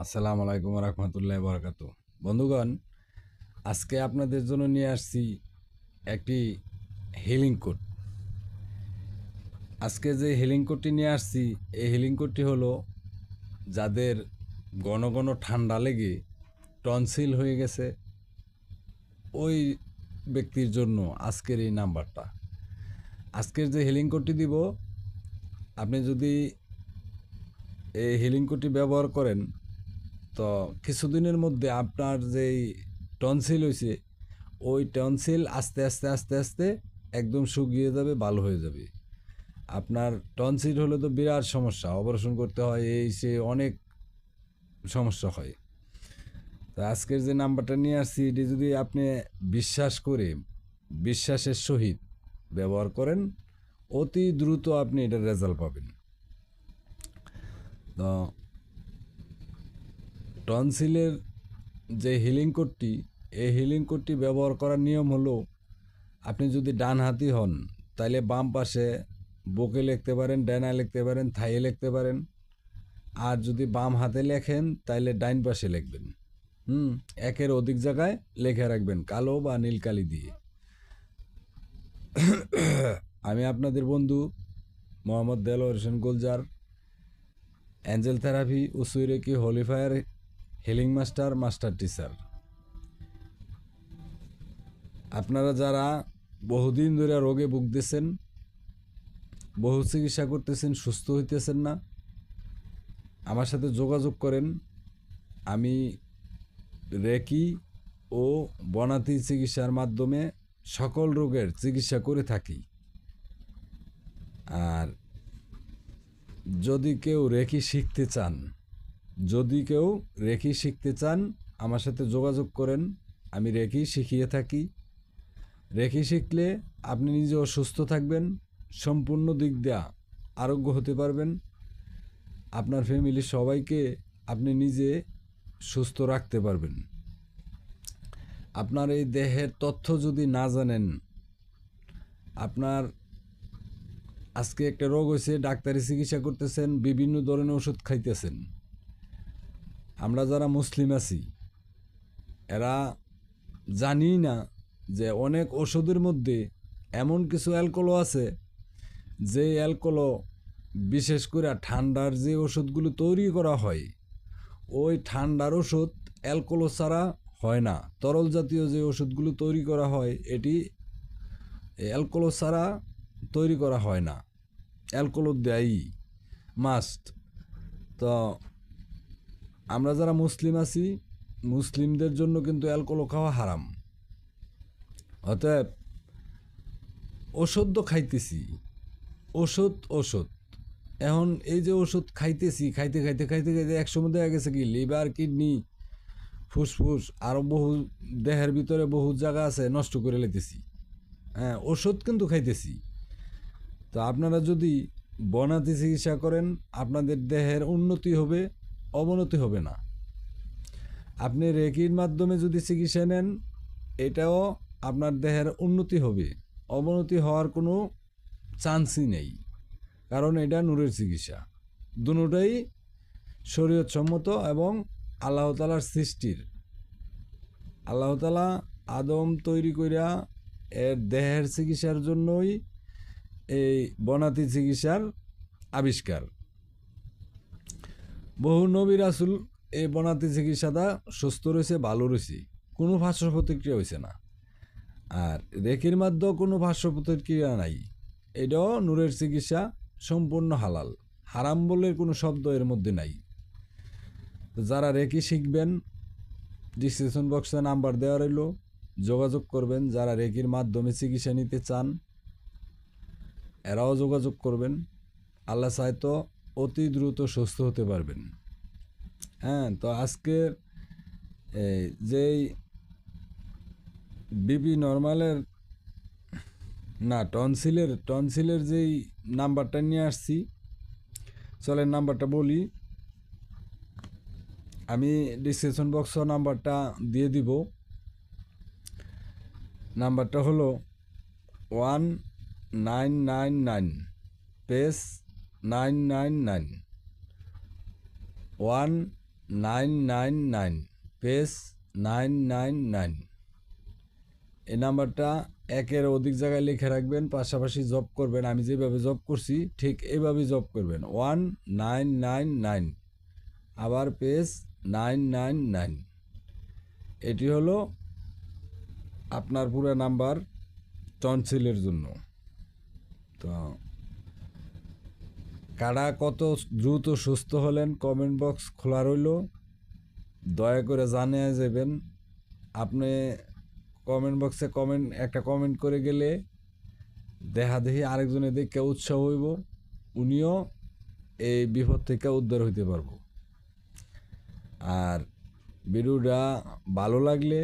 আসসালামু আলাইকুম রহমতুল্লাহ বরকাত। বন্ধুগণ, আজকে আপনাদের জন্য নিয়ে আসছি একটি হিলিং কোড। আজকে যে হিলিং কোডটি নিয়ে আসছি, এই হিলিং কোডটি হলো যাদের ঘন ঘন ঠান্ডা লেগে টনসিল হয়ে গেছে, ওই ব্যক্তির জন্য আজকের এই নাম্বারটা। আজকের যে হিলিং কোডটি দিব, আপনি যদি এই হিলিং কোডটি ব্যবহার করেন তো কিছুদিনের মধ্যে আপনার যেই টনসিল হয়েছে, ওই টনসিল আস্তে আস্তে আস্তে আস্তে একদম শুকিয়ে যাবে, ভালো হয়ে যাবে। আপনার টনসিল হলে তো বিরাট সমস্যা, অপারেশন করতে হয়, এই সে অনেক সমস্যা হয়। তো আজকের যে নাম্বারটা নিয়ে আসছি, এটি যদি আপনি বিশ্বাস করে বিশ্বাসের সহিত ব্যবহার করেন, অতি দ্রুত আপনি এটার রেজাল্ট পাবেন। তো টনসিলের যে হিলিং কোডটি, এই হিলিং কোডটি ব্যবহার করার নিয়ম হলো, আপনি যদি ডান হাতি হন তাহলে বাম পাশে বুকে লিখতে পারেন, ডানায় লিখতে পারেন, থাইয়ে লিখতে পারেন। আর যদি বাম হাতে লেখেন তাহলে ডাইন পাশে লিখবেন। একের অধিক জায়গায় লেখা রাখবেন কালো বা নীল কালি দিয়ে। আমি আপনাদের বন্ধু মোহাম্মদ দেলোয়ার হোসেন গুলজার, অ্যাঞ্জেল থেরাপি ও সুইরেকি হোলিফায়ার হিলিং মাস্টার টিচার। আপনারা যারা বহুদিন ধরে রোগে ভুগতেছেন, বহু চিকিৎসা করতেছেন, সুস্থ হইতেছেন না, আমার সাথে যোগাযোগ করেন। আমি রেকি ও বনাতি চিকিৎসার মাধ্যমে সকল রোগের চিকিৎসা করে থাকি। আর যদি কেউ রেকি শিখতে চান, আমার সাথে যোগাযোগ করেন। আমি রেকি শিখিয়ে থাকি। রেকি শিখলে আপনি নিজেও সুস্থ থাকবেন, সম্পূর্ণ দিক দিয়ে আরোগ্য হতে পারবেন। আপনার ফ্যামিলির সবাইকে আপনি নিজে সুস্থ রাখতে পারবেন। আপনার এই দেহের তথ্য যদি না জানেন, আপনার আজকে একটা রোগ হয়েছে, ডাক্তারি চিকিৎসা করতেছেন, বিভিন্ন ধরনের ওষুধ খাইতেছেন। আমরা যারা মুসলিম আছি, এরা জানি না যে অনেক ওষুধের মধ্যে এমন কিছু অ্যালকোহল আছে, যে অ্যালকোহল বিশেষ করে ঠান্ডার যে ওষুধগুলো তৈরি করা হয়, ওই ঠান্ডার ওষুধ অ্যালকোহল ছাড়া হয় না। তরল জাতীয় যে ওষুধগুলো তৈরি করা হয়, এটি অ্যালকোহল ছাড়া তৈরি করা হয় না, অ্যালকোহল দেয়ই মাস্ট। তো আমরা যারা মুসলিম আছি, মুসলিমদের জন্য কিন্তু অ্যালকোহল খাওয়া হারাম। অতএব ওষুধ তো খাইতেছি, ওষুধ এখন এই যে ওষুধ খাইতেছি, খাইতে খাইতে খাইতে খাইতে একসময় দেখা গেছে কি লিভার, কিডনি, ফুসফুস আরও বহু দেহের ভিতরে বহু জায়গা আছে নষ্ট করে লেতেছি। হ্যাঁ, ওষুধ কিন্তু খাইতেছি। তো আপনারা যদি বনাতি চিকিৎসা করেন, আপনাদের দেহের উন্নতি হবে, অবনতি হবে না। আপনি রেকির মাধ্যমে যদি চিকিৎসা নেন, এটাও আপনার দেহের উন্নতি হবে, অবনতি হওয়ার কোনো চান্সই নেই। কারণ এটা নূরের চিকিৎসা, দুটোটাই শরীয়তসম্মত এবং আল্লাহ তাআলার সৃষ্টির। আল্লাহ তাআলা আদম তৈরি কইরা এর দেহের চিকিৎসার জন্যই এই বনাতি চিকিৎসার আবিষ্কার। বহু নবী রাসূল এই বনাতি চিকিৎসাটা সুস্থ রয়েছে, ভালো রয়েছে, কোনো পার্শ্ব প্রতিক্রিয়া হয়েছে না। আর রেকির মাধ্যমেও কোনো পার্শ্ব প্রতিক্রিয়া নাই। এটাও নূরের চিকিৎসা, সম্পূর্ণ হালাল, হারাম বলে কোনো শব্দ এর মধ্যে নাই। তো যারা রেকি শিখবেন, ডিসক্রিপশন বক্সে নাম্বার দেওয়া রইল, যোগাযোগ করবেন। যারা রেকির মাধ্যমে চিকিৎসা নিতে চান, এরাও যোগাযোগ করবেন। আল্লাহ চায় তো অতি দ্রুত সুস্থ হতে পারবেন। হ্যাঁ, তো আজকে যেই বিপি নর্মালের না, টনসিলের যেই নাম্বারটা নিয়ে আসছি, চলেন নাম্বারটা বলি। আমি ডিসক্রিপশন বক্স নাম্বারটা দিয়ে দিব। নাম্বারটা হলো 1999 পেস 999 999 পেজ 999। এই নাম্বারটা একের অধিক জায়গায় লিখে রাখবেন, পাশাপাশি জব করবেন। আমি যেভাবে জব করছি ঠিক এইভাবেই জব করবেন। 1999 আবার পেজ 999। এটি হলো আপনার পুরো নাম্বার টনসিলের জন্য। তো কারা কত দ্রুত সুস্থ হলেন কমেন্ট বক্স খোলা রইল, দয়া করে জানিয়ে যাবেন। আপনি কমেন্ট বক্সে একটা কমেন্ট করে গেলে দেখি আরেকজনে দেখে উৎসাহ হইব, উনিও এই বিপদ থেকে উদ্ধার হইতে পারবো। আর ভিডিওটা ভালো লাগলে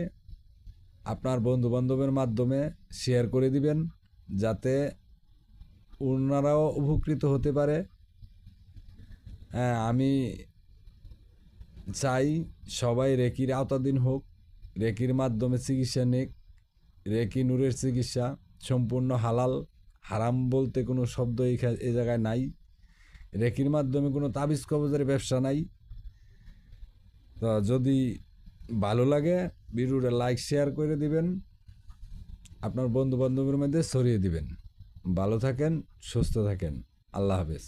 আপনার বন্ধুবান্ধবের মাধ্যমে শেয়ার করে দিবেন, যাতে ওনারাও উপকৃত হতে পারে। হ্যাঁ, আমি চাই সবাই রেকির আওতাধীন হোক, রেকির মাধ্যমে চিকিৎসা নিক। রেকি নূরের চিকিৎসা সম্পূর্ণ হালাল, হারাম বলতে কোনো শব্দ এই জায়গায় নাই। রেকির মাধ্যমে কোনো তাবিজ কবজের ব্যবসা নাই। তো যদি ভালো লাগে ভিডিওটা লাইক শেয়ার করে দিবেন, আপনার বন্ধু বান্ধবের মধ্যে ছড়িয়ে দিবেন। ভালো থাকেন, সুস্থ থাকেন, আল্লাহ হাফেজ।